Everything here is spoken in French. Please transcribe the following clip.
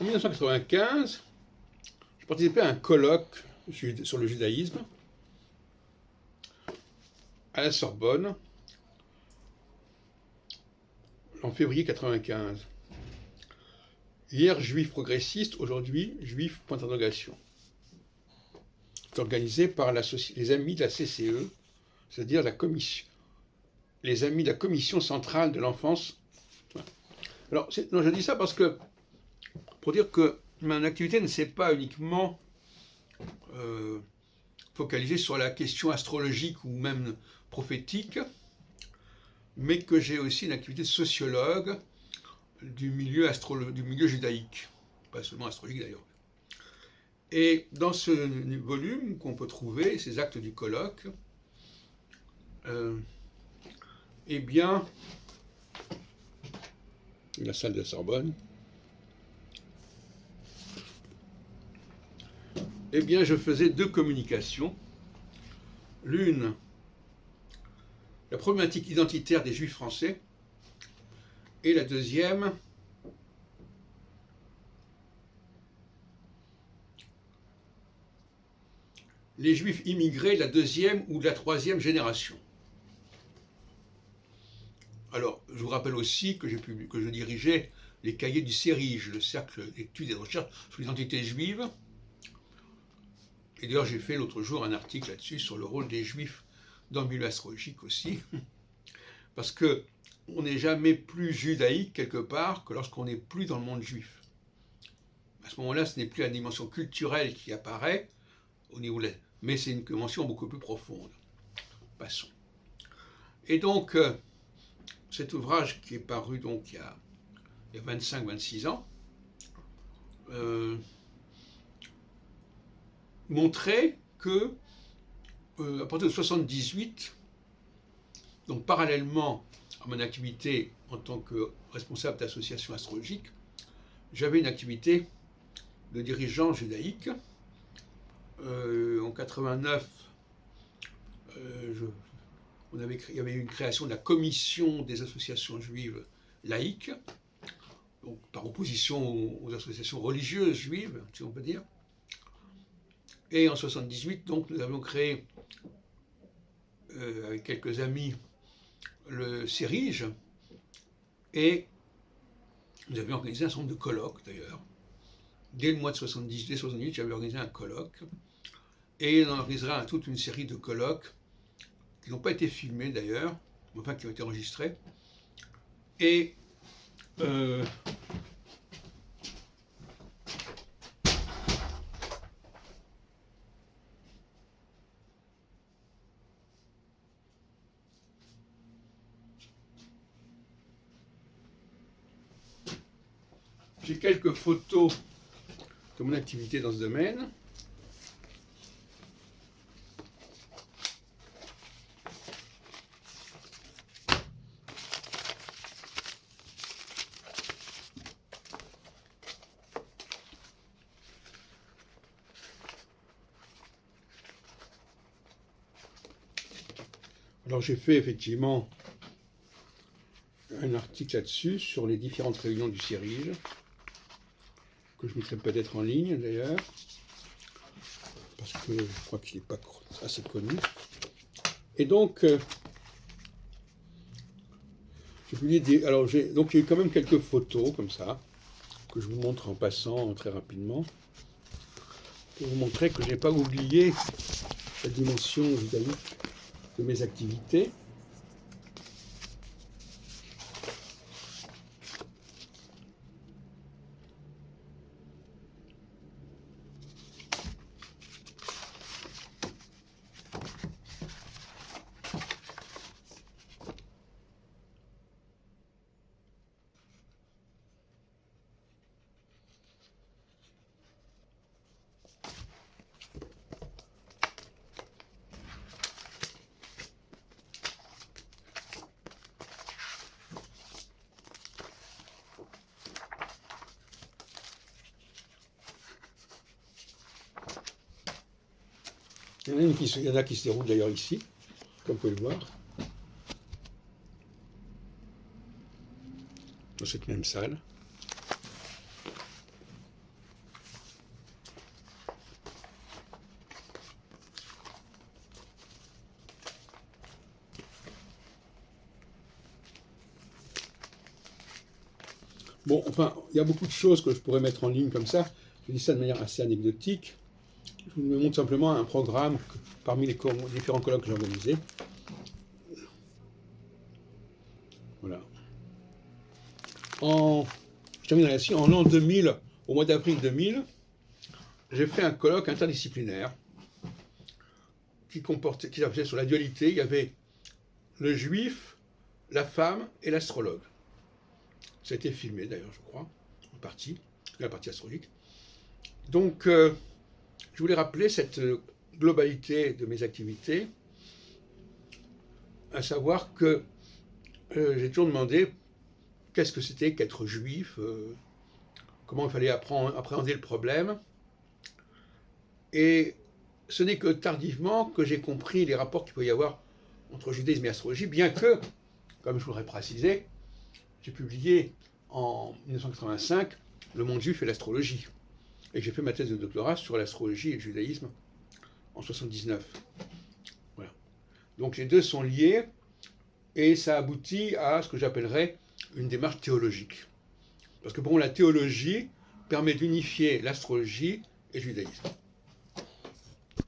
En 1995, je participais à un colloque sur le judaïsme à la Sorbonne en février 1995. Hier, juif progressiste, aujourd'hui, juif point d'interrogation. C'est organisé par les amis de la CCE, c'est-à-dire les amis de la Commission centrale de l'enfance. Alors, non, je dis ça parce que, pour dire que mon activité ne s'est pas uniquement focalisée sur la question astrologique ou même prophétique, mais que j'ai aussi une activité de sociologue du milieu judaïque, pas seulement astrologique d'ailleurs. Et dans ce volume qu'on peut trouver, ces actes du colloque, eh bien, la salle de la Sorbonne, eh bien, je faisais deux communications. L'une, la problématique identitaire des Juifs français, et la deuxième, les Juifs immigrés de la deuxième ou de la troisième génération. Alors, je vous rappelle aussi que je dirigeais les cahiers du CERIGE, le Cercle d'études et de recherche sur l'identité juive. Et d'ailleurs, j'ai fait l'autre jour un article là-dessus sur le rôle des Juifs dans le milieu astrologique aussi. Parce que on n'est jamais plus judaïque quelque part que lorsqu'on n'est plus dans le monde juif. À ce moment-là, ce n'est plus la dimension culturelle qui apparaît au niveau mais c'est une dimension beaucoup plus profonde. Passons. Et donc, cet ouvrage qui est paru donc il y a 25-26 ans, montrait que à partir de 78, donc parallèlement à mon activité en tant que responsable d'association astrologique, j'avais une activité de dirigeant judaïque. En 89, il y avait eu une création de la commission des associations juives laïques, donc par opposition aux associations religieuses juives, si on peut dire. Et en 78, donc, nous avions créé, avec quelques amis, le CERIGE, et nous avions organisé un certain nombre de colloques, d'ailleurs. Dès le mois de 78, j'avais organisé un colloque, et on organisera toute une série de colloques qui n'ont pas été filmés, d'ailleurs, enfin qui ont été enregistrés, et j'ai quelques photos de mon activité dans ce domaine. Alors j'ai fait effectivement un article là-dessus, sur les différentes réunions du CERIGE, que je mettrai peut-être en ligne d'ailleurs, parce que je crois qu'il n'est pas assez connu. Et donc, j'ai publié donc il y a eu quand même quelques photos comme ça, que je vous montre en passant très rapidement, pour vous montrer que je n'ai pas oublié la dimension judaïque de mes activités. Il y en a qui se déroulent d'ailleurs ici, comme vous pouvez le voir, dans cette même salle. Bon, enfin, il y a beaucoup de choses que je pourrais mettre en ligne comme ça. Je dis ça de manière assez anecdotique. Je vous montre simplement un programme parmi les différents colloques que j'ai organisés. Voilà. Je termine là-dessus. En l'an 2000, au mois d'avril 2000, j'ai fait un colloque interdisciplinaire qui s'appelait sur la dualité. Il y avait le juif, la femme et l'astrologue. Ça a été filmé d'ailleurs, je crois, en partie, la partie astrologique. Donc, je voulais rappeler cette globalité de mes activités, à savoir que j'ai toujours demandé qu'est-ce que c'était qu'être juif, comment il fallait appréhender le problème. Et ce n'est que tardivement que j'ai compris les rapports qu'il peut y avoir entre judaïsme et astrologie, bien que, comme je voudrais préciser, j'ai publié en 1985 Le monde juif et l'astrologie. Et j'ai fait ma thèse de doctorat sur l'astrologie et le judaïsme en 1979. Voilà. Donc les deux sont liés et ça aboutit à ce que j'appellerais une démarche théologique. Parce que pour moi, la théologie permet d'unifier l'astrologie et le judaïsme.